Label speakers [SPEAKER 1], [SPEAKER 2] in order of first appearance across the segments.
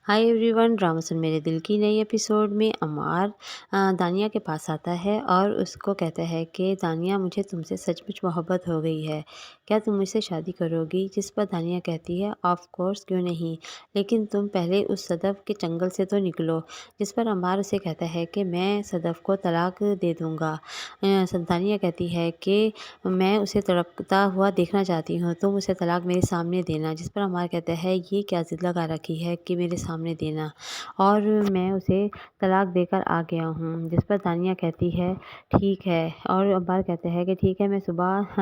[SPEAKER 1] Hi everyone, drama सुन मेरे दिल की नई एपिसोड में अमार दानिया के पास आता है और उसको कहता है कि दानिया, मुझे तुमसे सचमुच मोहब्बत हो गई है। क्या तुम मुझसे शादी करोगी? जिस पर दानिया कहती है, ऑफ कोर्स, क्यों नहीं, लेकिन तुम पहले उस सदफ के चंगल से तो निकलो। जिस पर अमार उसे कहता है कि मैं सदफ को तलाक दे दूँगा। दानिया कहती है कि मैं उसे तड़पता हुआ देखना चाहती हूँ, तुम उसे तलाक मेरे सामने देना। जिस पर अमार कहता है, ये क्या ज़िद लगा रखी है कि मेरे सामने देना, और मैं उसे तलाक देकर आ गया हूँ। जिस पर दानिया कहती है, ठीक है, और अब्बार कहते हैं कि ठीक है, मैं सुबह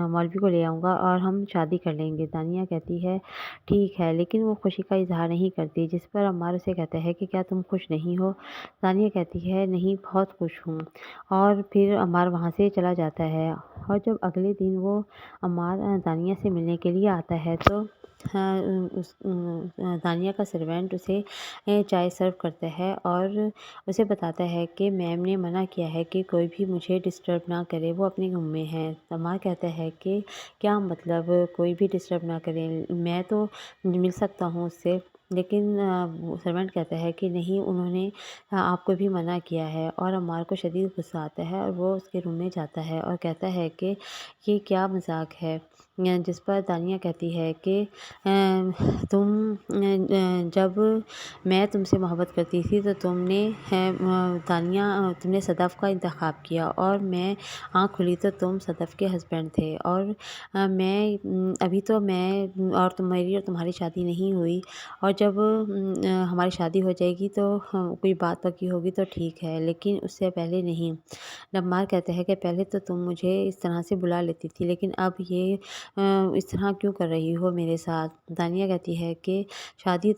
[SPEAKER 1] मौलवी को ले आऊँगा और हम शादी कर लेंगे। दानिया कहती है, ठीक है, लेकिन वो खुशी का इजहार नहीं करती। जिस पर अम्मार उसे कहता है कि क्या तुम खुश नहीं हो? दानिया कहती है, नहीं, बहुत खुश हूँ। और फिर अम्मार वहाँ से चला जाता है। और जब अगले दिन वो अम्मार दानिया से मिलने के लिए आता है तो दानिया का सर्वेंट उसे चाय सर्व करता है और उसे बताता है कि मैम ने मना किया है कि कोई भी मुझे डिस्टर्ब ना करे, वो अपने रूम में है। अम्मार कहता है कि क्या मतलब, कोई भी डिस्टर्ब ना करे, मैं तो मिल सकता हूँ उससे। लेकिन सर्वेंट कहता है कि नहीं, उन्होंने आपको भी मना किया है। और अम्मार को शदीद गुस्सा आता है और वो उसके रूम में जाता है और कहता है कि ये क्या मजाक है। जिस पर दानिया कहती है कि जब मैं तुमसे मोहब्बत करती थी तो तुमने सदफ़ का इंतखाब किया, और मैं आँख खुली तो तुम सदफ़ के हस्बैंड थे। और अभी तो मैं और मेरी और तुम्हारी शादी नहीं हुई, और जब हमारी शादी हो जाएगी तो कोई बात पक्की होगी तो ठीक है, लेकिन उससे पहले नहीं। लम्मार कहते हैं कि पहले तो तुम मुझे इस तरह से बुला लेती थी, लेकिन अब ये इस तरह क्यों कर रही हो मेरे साथ? दानिया कहती है कि शादी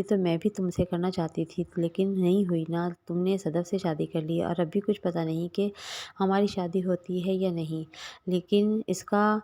[SPEAKER 1] तो मैं भी तुमसे करना चाहती थी, लेकिन नहीं हुई ना, तुमने सदफ़ से शादी कर ली, और अभी कुछ पता नहीं कि हमारी शादी होती है या नहीं। लेकिन इसका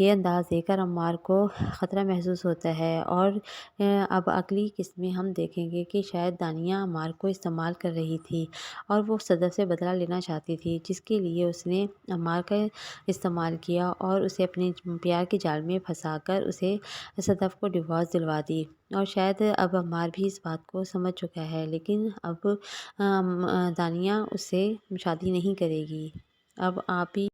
[SPEAKER 1] ये अंदाज़ देकर अम्मार को ख़तरा महसूस होता है। और अब अगली किस्त में हम देखेंगे कि शायद दानिया अम्मार को इस्तेमाल कर रही थी और वो सदफ़ से बदला लेना चाहती थी, जिसके लिए उसने अम्मार का इस्तेमाल किया और उसे अपने प्यार के जाल में फंसाकर उसे सदफ़ को डिवोर्स दिलवा दी। और शायद अब अम्मार भी इस बात को समझ चुका है, लेकिन अब दानिया उससे शादी नहीं करेगी। अब आप ही